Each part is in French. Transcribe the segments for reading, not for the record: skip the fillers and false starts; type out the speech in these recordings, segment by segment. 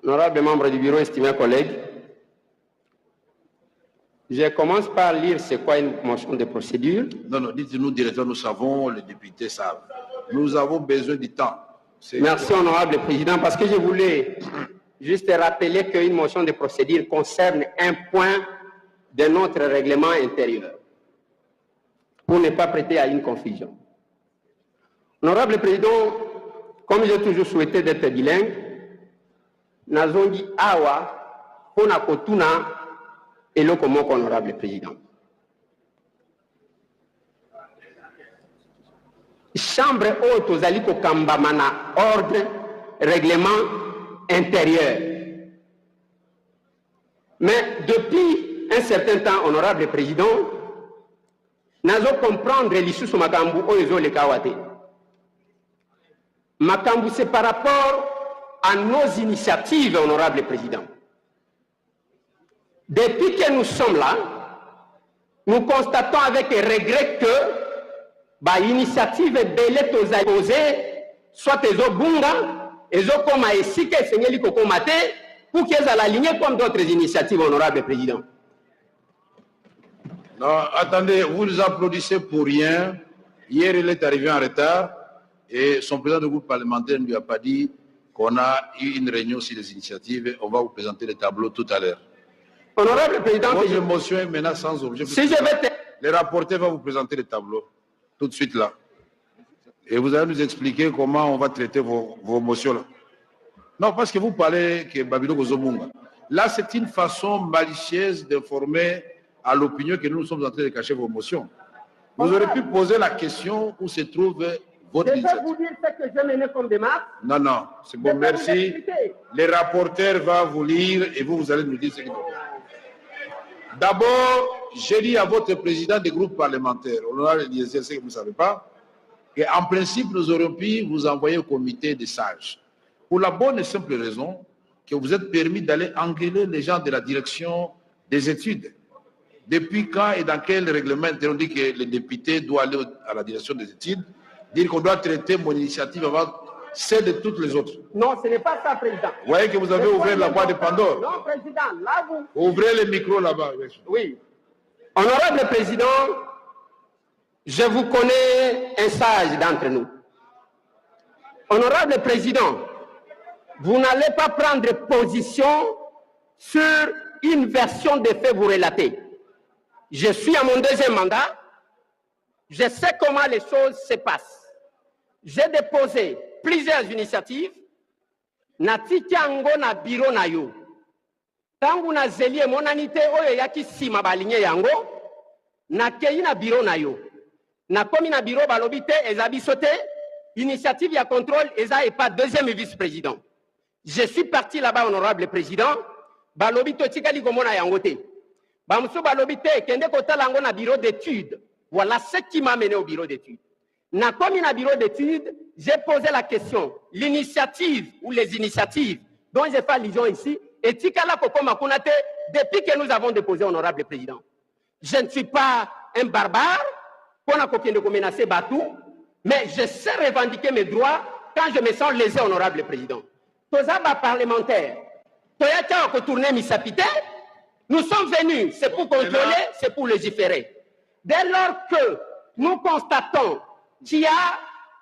Honorables membres du bureau, estimés collègues, je commence par lire c'est quoi une motion de procédure. Non, dites-nous, directeur, nous savons, les députés savent. Nous avons besoin du temps. Merci, honorable président, parce que je voulais juste rappeler qu'une motion de procédure concerne un point de notre règlement intérieur, pour ne pas prêter à une confusion. Honorable président, comme j'ai toujours souhaité d'être bilingue, Nazongi Awa, Pona Kotuna, et le comment honorable président. Chambre haute aux aliko Kambamana, ordre, règlement intérieur. Mais depuis un certain temps, honorable président, nous allons comprendre l'issue sur Makambu Oezo le Kawate. Makambu, c'est par rapport à nos initiatives, honorable président. Depuis que nous sommes là, nous constatons avec regret que l'initiative belette aux posées, soit les Obunga, les Okoma et Sike, Seigneur Kokomate, pour qu'ils aient aligné comme d'autres initiatives, honorable président. Non, attendez, vous nous applaudissez pour rien. Hier, il est arrivé en retard et son président du groupe parlementaire ne lui a pas dit qu'on a eu une réunion sur les initiatives. On va vous présenter le tableau tout à l'heure. Honorable président, votre motion est maintenant sans objet. Si je vais le rapporteur va vous présenter le tableau tout de suite là. Et vous allez nous expliquer comment on va traiter vos motions là. Non, parce que vous parlez que Babilo Gozomunga. Là, c'est une façon malicieuse d'informer à l'opinion que nous sommes en train de cacher vos motions. Vous aurez pu poser la question où se trouve votre initiative. Je vais vous dire ce que j'ai mené comme démarche. Non, c'est bon, merci. Le rapporteur va vous lire et vous allez nous dire ce qu'il faut. D'abord, j'ai dit à votre président des groupes parlementaires, honorable Eliezer, ce que vous ne savez pas, qu'en principe, nous aurions pu vous envoyer au comité des sages. Pour la bonne et simple raison que vous êtes permis d'aller engueuler les gens de la direction des études. Depuis quand et dans quel règlement on dit que le député doit aller à la direction des études, dire qu'on doit traiter mon initiative avant celle de toutes les autres. Non, ce n'est pas ça, président. Vous voyez que vous avez ouvert la boîte de Pandore. Non, président, là vous... Ouvrez le micro là-bas. Oui. Honorable président, je vous connais un sage d'entre nous. Honorable président, vous n'allez pas prendre position sur une version des faits vous relater. Je suis à mon deuxième mandat. Je sais comment les choses se passent. J'ai déposé plusieurs initiatives. Natiki ango na biro na yo. Tangu na zelie monanite oyo yaki sima balinye yango. Na kei na biro na yo. Na komi na biro balobite ezabi sote. Initiative ya contrôle eza et pas deuxième vice-président. Je suis parti là-bas, honorable président. Balobite tikali komona yango te. Bamso balobite kende kotala yango na bureau d'études. Voilà ce qui m'a mené au bureau d'études. Na comme un bureau d'études, j'ai posé la question, l'initiative ou les initiatives dont j'ai fait allusion ici, et Tikala Koko Makunate, depuis que nous avons déposé, honorable président. Je ne suis pas un barbare, pour ne menacer Batou, mais je sais revendiquer mes droits quand je me sens lésé, honorable président. Tozaba parlementaire, Toyaka Kotourne Misapite, nous sommes venus, c'est pour contrôler, c'est pour légiférer. Dès lors que nous constatons qu'il y a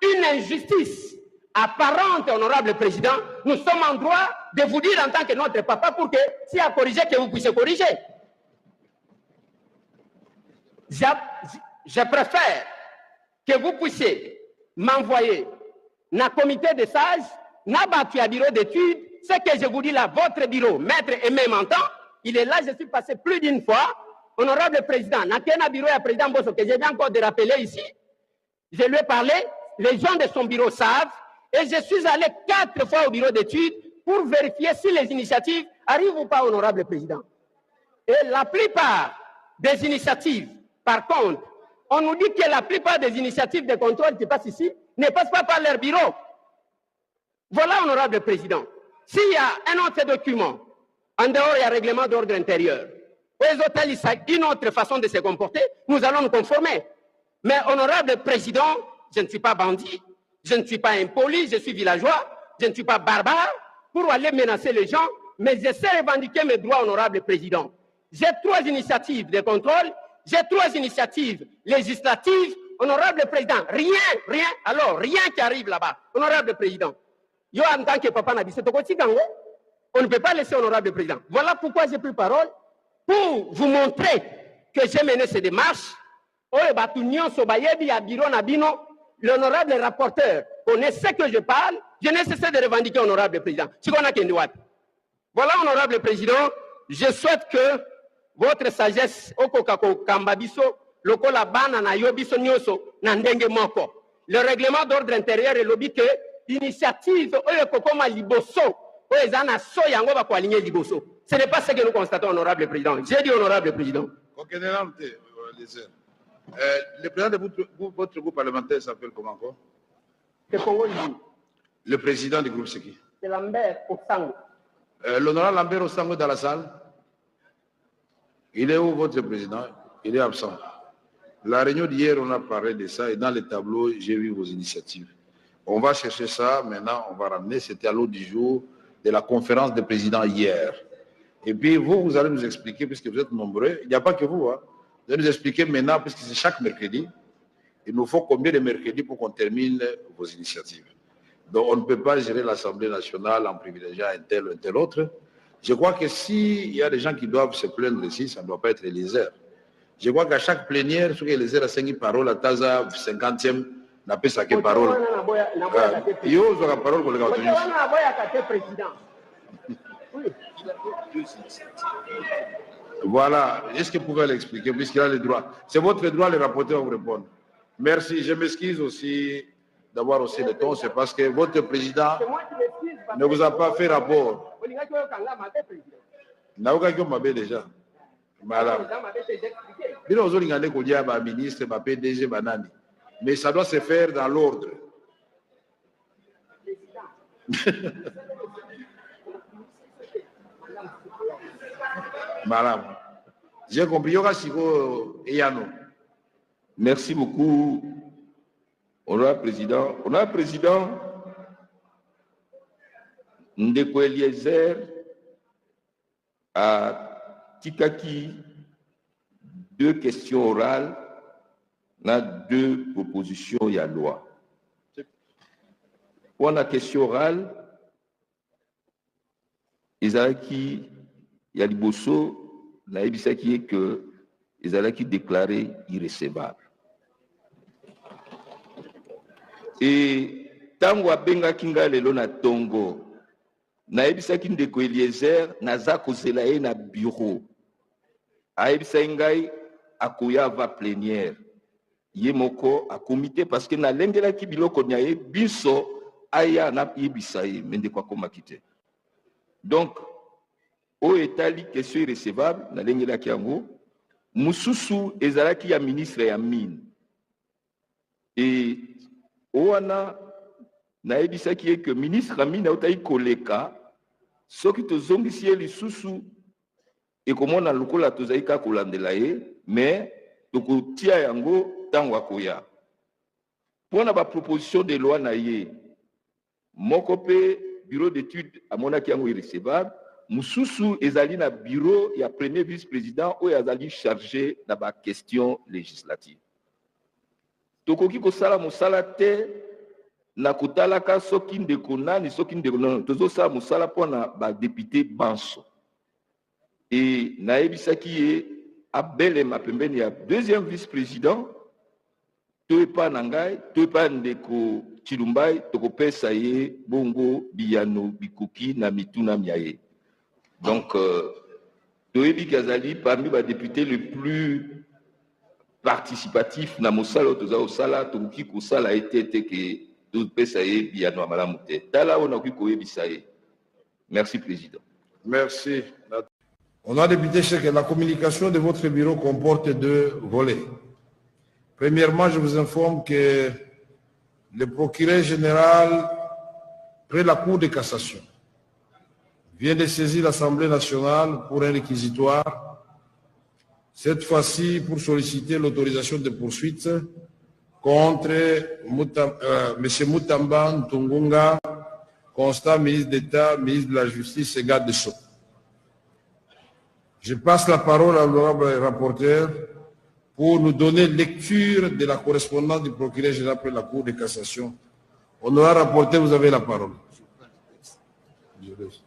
une injustice apparente, honorable président, nous sommes en droit de vous dire en tant que notre papa pour que, s'il y a corrigé, que vous puissiez corriger. Je préfère que vous puissiez m'envoyer dans le comité des sages, dans le bureau d'études, ce que je vous dis là, votre bureau, maître et même en temps, il est là, je suis passé plus d'une fois, honorable président, dans le bureau du président Bosso, que j'ai bien encore de rappeler ici, je lui ai parlé, les gens de son bureau savent, et je suis allé 4 fois au bureau d'études pour vérifier si les initiatives arrivent ou pas, honorable président. Et la plupart des initiatives, par contre, on nous dit que la plupart des initiatives de contrôle qui passent ici ne passent pas par leur bureau. Voilà, honorable président. S'il y a un autre document, en dehors, il y a un règlement d'ordre intérieur. Les hôtels, il y a une autre façon de se comporter, nous allons nous conformer. Mais, honorable président, je ne suis pas bandit, je ne suis pas impoli, je suis villageois, je ne suis pas barbare, pour aller menacer les gens, mais je sais revendiquer mes droits, honorable président. J'ai 3 initiatives de contrôle, j'ai 3 initiatives législatives, honorable président. Rien, alors rien qui arrive là-bas, honorable président. Yo, en tant que papa Nabi, on ne peut pas laisser honorable président. Voilà pourquoi j'ai pris parole, pour vous montrer que j'ai mené ces démarches. L'honorable rapporteur connaît ce que je parle, je n'ai cessé de revendiquer honorable président. Voilà, honorable président, je souhaite que votre sagesse, le règlement d'ordre intérieur est lobby que l'initiative, ce n'est pas ce que nous constatons, honorable président. J'ai dit honorable président. Le président de votre groupe parlementaire s'appelle comment encore? Le président du groupe, c'est qui? C'est Lambert Osango. L'honorable Lambert Osango est dans la salle. Il est où votre président? Il est absent. La réunion d'hier, on a parlé de ça et dans les tableaux, j'ai vu vos initiatives. On va chercher ça, maintenant on va ramener, c'était à l'ordre du jour de la conférence des présidents hier. Et puis vous allez nous expliquer, puisque vous êtes nombreux, il n'y a pas que vous, hein. Vous allez nous expliquer maintenant, puisque c'est chaque mercredi, il nous faut combien de mercredis pour qu'on termine vos initiatives. Donc on ne peut pas gérer l'Assemblée nationale en privilégiant un tel ou un tel autre. Je crois que s'il y a des gens qui doivent se plaindre ici, ça ne doit pas être Eliezer. Je crois qu'à chaque plénière, ce que Eliezer a 5 paroles, à Taza 50e, n'a pas sa parole. Yo, la parole pour le gars. Voilà, est-ce que vous pouvez l'expliquer, puisqu'il a le droit? C'est votre droit, le rapporteur va vous répondre. Merci, je m'excuse aussi d'avoir aussi le ton, c'est parce que votre président ne vous a pas fait rapport. Déjà. Madame. Mais ça doit se faire dans l'ordre. Madame, j'ai compris. Merci beaucoup, honorable président. Honorable président, Ndeko Eliezer a tikaki 2 questions orales dans 2 propositions de loi. Pour la question orale, Ezalaki Yaliboso n'a dit que Ezalaki déclaré irrecevable. Et tango abenga kinga lelo na tongo na ebisaki Ndeko Eliezer naza kozela ye na bureau aebisa ngai akoya va plénière ye moko a comité parce que na lengelaki biloko nya ye biso aya na yebisa ye mende kwa komakite. Donc o etali question irrecevable na lengelaki yango mususu ezalaki ya ministre ya mine et oana na ebisaki ye que ministre ya mine autai koleka soki tozongisi ye lisusu ekomona lokola tozali kaka kolandela ye mais tokotia yango ntango akoya mpona baproposition de loi na ye moko mpe bureau d'étude amonaki yango irrecevable mususu ezali na bureau ya premier vice-président oyo azali chargé na baquestion législative tokoki kosala mosala te na kotalaka soki ndeko nani soki ndeko nani tozosala mosala mpona badepute banso e nayebisaki ye abelema pembeni ya deuxième vice-président to epa na ngai to epa ndeko Chilumbai tokopesa ye bongo biyano bikuki na mituna mia ye. Donc toyebi kazali parmi ba députés le plus participatif na mosala toza osala tokoki kosala etete ke topesa ye biyano malamu te tala ona koki koyebisa ye. Merci président. Merci. Honorable député, c'est que la communication de votre bureau comporte 2 volets. Premièrement, je vous informe que le procureur général près la Cour de cassation vient de saisir l'Assemblée nationale pour un réquisitoire, cette fois-ci pour solliciter l'autorisation de poursuite contre M. Moutamba Ntungunga Constant, ministre d'État, ministre de la Justice et garde des Sceaux. Je passe la parole à l'honorable rapporteur pour nous donner lecture de la correspondance du procureur général près de la Cour de cassation. Honorable rapporteur, vous avez la parole. Je laisse.